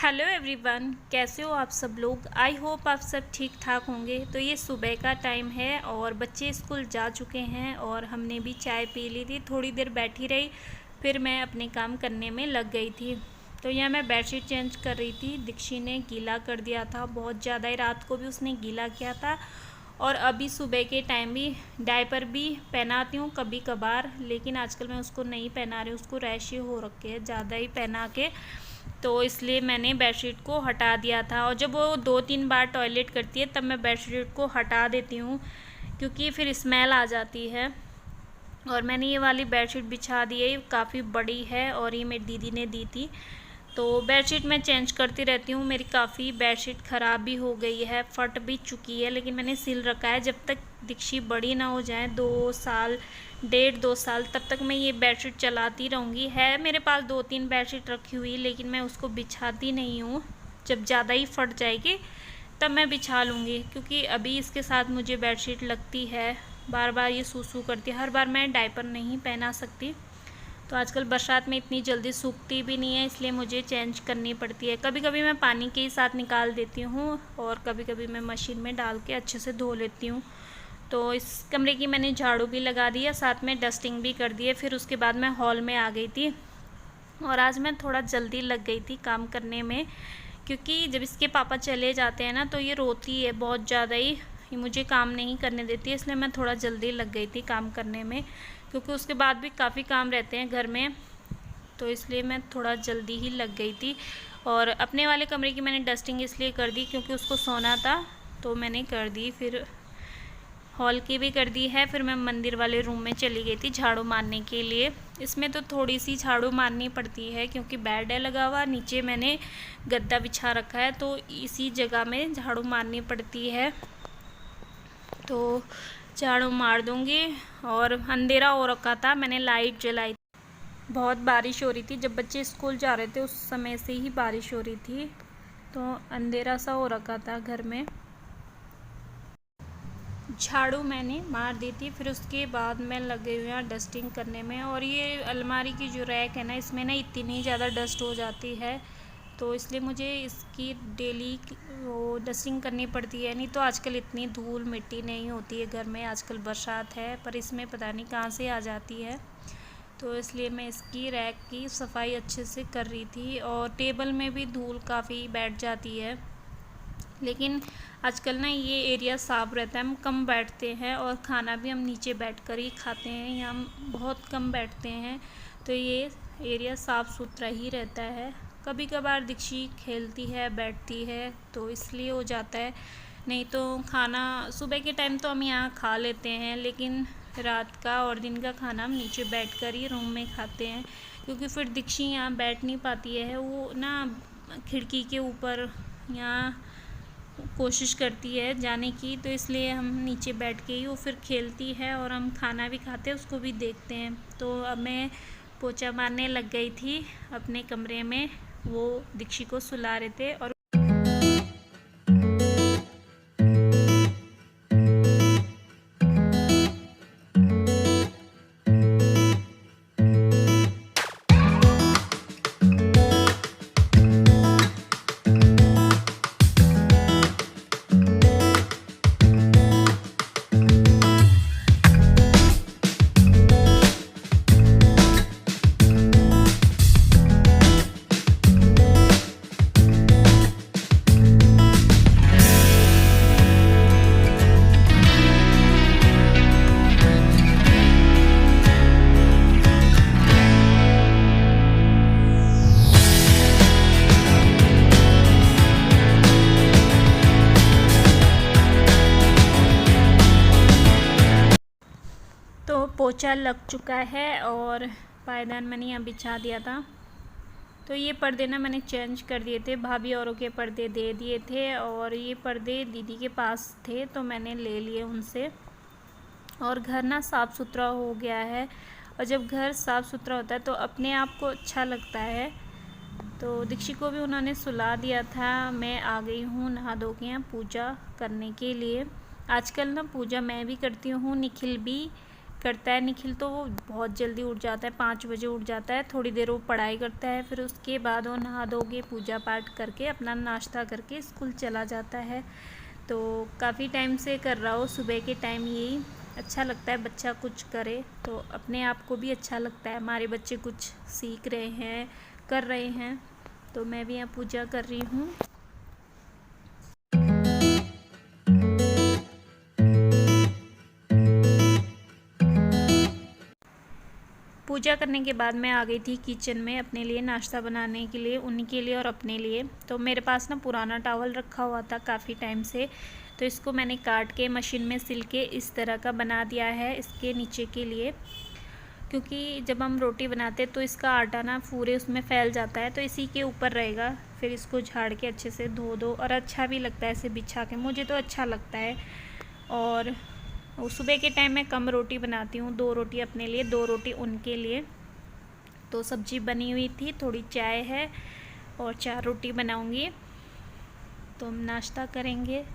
Hello everyone, कैसे हो आप सब लोग। आई होप आप सब ठीक ठाक होंगे। तो ये सुबह का टाइम है और बच्चे स्कूल जा चुके हैं और हमने भी चाय पी ली थी। थोड़ी देर बैठी रही, फिर मैं अपने काम करने में लग गई थी। तो यहाँ मैं बेडशीट चेंज कर रही थी। दीक्षी ने गीला कर दिया था बहुत ज़्यादा ही, रात को भी उसने गीला किया था और अभी सुबह के टाइम भी डायपर भी पहनाती हूँ कभी कभार, लेकिन आजकल मैं उसको नहीं पहना रही हूँ। उसको रैश हो रखे हैं ज़्यादा ही पहना के, तो इसलिए मैंने बेडशीट को हटा दिया था। और जब वो 2-3 बार टॉयलेट करती है तब मैं बेडशीट को हटा देती हूँ, क्योंकि फिर स्मेल आ जाती है। और मैंने ये वाली बेडशीट बिछा दी है, काफ़ी बड़ी है और ये मेरी दीदी ने दी थी। तो बेडशीट मैं चेंज करती रहती हूँ। मेरी काफ़ी बेडशीट ख़राब भी हो गई है, फट भी चुकी है, लेकिन मैंने सिल रखा है। जब तक दीक्षी बड़ी ना हो जाए, 2 साल 1.5-2 साल, तब तक मैं ये बेडशीट चलाती रहूँगी। है मेरे पास 2-3 बेडशीट रखी हुई, लेकिन मैं उसको बिछाती नहीं हूँ। जब ज़्यादा ही फट जाएगी तब मैं बिछा लूँगी, क्योंकि अभी इसके साथ मुझे बेडशीट लगती है। बार बार ये सूसू करती है, हर बार मैं डायपर नहीं पहना सकती। तो आजकल बरसात में इतनी जल्दी सूखती भी नहीं है, इसलिए मुझे चेंज करनी पड़ती है। कभी कभी मैं पानी के ही साथ निकाल देती हूँ और कभी कभी मैं मशीन में डाल के अच्छे से धो लेती हूँ। तो इस कमरे की मैंने झाड़ू भी लगा दिया, साथ में डस्टिंग भी कर दी है। फिर उसके बाद मैं हॉल में आ गई थी और आज मैं थोड़ा जल्दी लग गई थी काम करने में, क्योंकि जब इसके पापा चले जाते हैं ना तो ये रोती है बहुत ज़्यादा ही, ये मुझे काम नहीं करने देती है। इसलिए मैं थोड़ा जल्दी लग गई थी काम करने में, क्योंकि उसके बाद भी काफ़ी काम रहते हैं घर में, तो इसलिए मैं थोड़ा जल्दी ही लग गई थी। और अपने वाले कमरे की मैंने डस्टिंग इसलिए कर दी क्योंकि उसको सोना था, तो मैंने कर दी। फिर हॉल की भी कर दी है। फिर मैं मंदिर वाले रूम में चली गई थी झाड़ू मारने के लिए। इसमें तो थोड़ी सी झाड़ू मारनी पड़ती है क्योंकि बेड है लगा हुआ, नीचे मैंने गद्दा बिछा रखा है, तो इसी जगह में झाड़ू मारनी पड़ती है। तो झाड़ू मार दूँगी। और अंधेरा हो रखा था, मैंने लाइट जलाई। बहुत बारिश हो रही थी, जब बच्चे स्कूल जा रहे थे उस समय से ही बारिश हो रही थी, तो अंधेरा सा हो रखा था घर में। झाड़ू मैंने मार दी थी, फिर उसके बाद मैं लगे हुए हैं डस्टिंग करने में। और ये अलमारी की जो रैक है ना, इसमें ना इतनी ज़्यादा डस्ट हो जाती है, तो इसलिए मुझे इसकी डेली वो डस्टिंग करनी पड़ती है। नहीं तो आजकल इतनी धूल मिट्टी नहीं होती है घर में, आजकल बरसात है पर इसमें पता नहीं कहाँ से आ जाती है। तो इसलिए मैं इसकी रैक की सफाई अच्छे से कर रही थी। और टेबल में भी धूल काफ़ी बैठ जाती है, लेकिन आजकल ना ये एरिया साफ़ रहता है, हम कम बैठते हैं और खाना भी हम नीचे बैठकर ही खाते हैं, यहाँ हम बहुत कम बैठते हैं, तो ये एरिया साफ़ सुथरा ही रहता है। कभी कभार दीक्षी खेलती है बैठती है तो इसलिए हो जाता है, नहीं तो खाना सुबह के टाइम तो हम यहाँ खा लेते हैं, लेकिन रात का और दिन का खाना हम नीचे बैठकर ही रूम में खाते हैं, क्योंकि फिर दीक्षी यहाँ बैठ नहीं पाती है। वो ना खिड़की के ऊपर यहाँ कोशिश करती है जाने की, तो इसलिए हम नीचे बैठ के ही वो फिर खेलती है और हम खाना भी खाते हैं, उसको भी देखते हैं। तो अब मैं पोछा मारने लग गई थी अपने कमरे में, वो दीक्षी को सुला रहे थे। और तो पोछा लग चुका है और पायदान मैंने यहाँ बिछा दिया था। तो ये पर्दे ना मैंने चेंज कर दिए थे, भाभी औरों के पर्दे दे दिए थे और ये पर्दे दीदी के पास थे तो मैंने ले लिए उनसे। और घर ना साफ़ सुथरा हो गया है, और जब घर साफ़ सुथरा होता है तो अपने आप को अच्छा लगता है। तो दीक्षी को भी उन्होंने सुला दिया था, मैं आ गई हूँ नहा धो के यहाँ पूजा करने के लिए। आजकल ना पूजा मैं भी करती हूँ, निखिल भी करता है निखिल, तो वो बहुत जल्दी उठ जाता है, 5 बजे उठ जाता है। थोड़ी देर वो पढ़ाई करता है, फिर उसके बाद वो नहा धो के पूजा पाठ करके अपना नाश्ता करके स्कूल चला जाता है। तो काफ़ी टाइम से कर रहा हो, सुबह के टाइम यही अच्छा लगता है, बच्चा कुछ करे तो अपने आप को भी अच्छा लगता है। हमारे बच्चे कुछ सीख रहे हैं, कर रहे हैं, तो मैं भी यहाँ पूजा कर रही हूँ। पूजा करने के बाद मैं आ गई थी किचन में अपने लिए नाश्ता बनाने के लिए, उन्हीं के लिए और अपने लिए। तो मेरे पास ना पुराना टॉवल रखा हुआ था काफ़ी टाइम से, तो इसको मैंने काट के मशीन में सिल के इस तरह का बना दिया है इसके नीचे के लिए, क्योंकि जब हम रोटी बनाते तो इसका आटा ना पूरे उसमें फैल जाता है, तो इसी के ऊपर रहेगा। फिर इसको झाड़ के अच्छे से धो दो, और अच्छा भी लगता है ऐसे बिछा के, मुझे तो अच्छा लगता है। और सुबह के टाइम मैं कम रोटी बनाती हूँ, 2 रोटी अपने लिए, 2 रोटी उनके लिए। तो सब्जी बनी हुई थी, थोड़ी चाय है और 4 रोटी बनाऊँगी, तो हम नाश्ता करेंगे।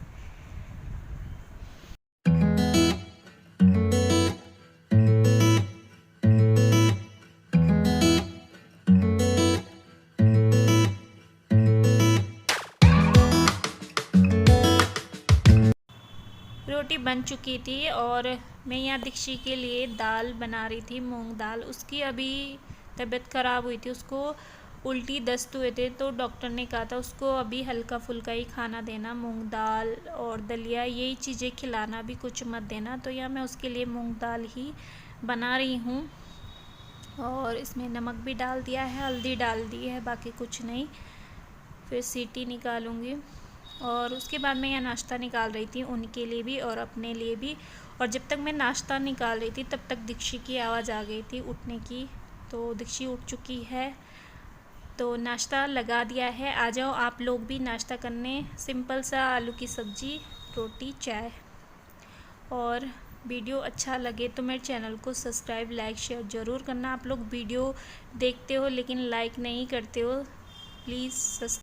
रोटी बन चुकी थी और मैं यहाँ दीक्षी के लिए दाल बना रही थी, मूंग दाल। उसकी अभी तबीयत ख़राब हुई थी, उसको उल्टी दस्त हुए थे, तो डॉक्टर ने कहा था उसको अभी हल्का फुल्का ही खाना देना, मूंग दाल और दलिया यही चीज़ें खिलाना, भी कुछ मत देना। तो यहाँ मैं उसके लिए मूंग दाल ही बना रही हूँ, और इसमें नमक भी डाल दिया है, हल्दी डाल दी है, बाकी कुछ नहीं। फिर सीटी निकालूंगी, और उसके बाद मैं यहाँ नाश्ता निकाल रही थी उनके लिए भी और अपने लिए भी। और जब तक मैं नाश्ता निकाल रही थी तब तक दीक्षी की आवाज़ आ गई थी उठने की, तो दीक्षी उठ चुकी है, तो नाश्ता लगा दिया है। आ जाओ आप लोग भी नाश्ता करने, सिंपल सा आलू की सब्ज़ी, रोटी, चाय। और वीडियो अच्छा लगे तो मेरे चैनल को सब्सक्राइब, लाइक, शेयर ज़रूर करना। आप लोग वीडियो देखते हो लेकिन लाइक नहीं करते हो, प्लीज़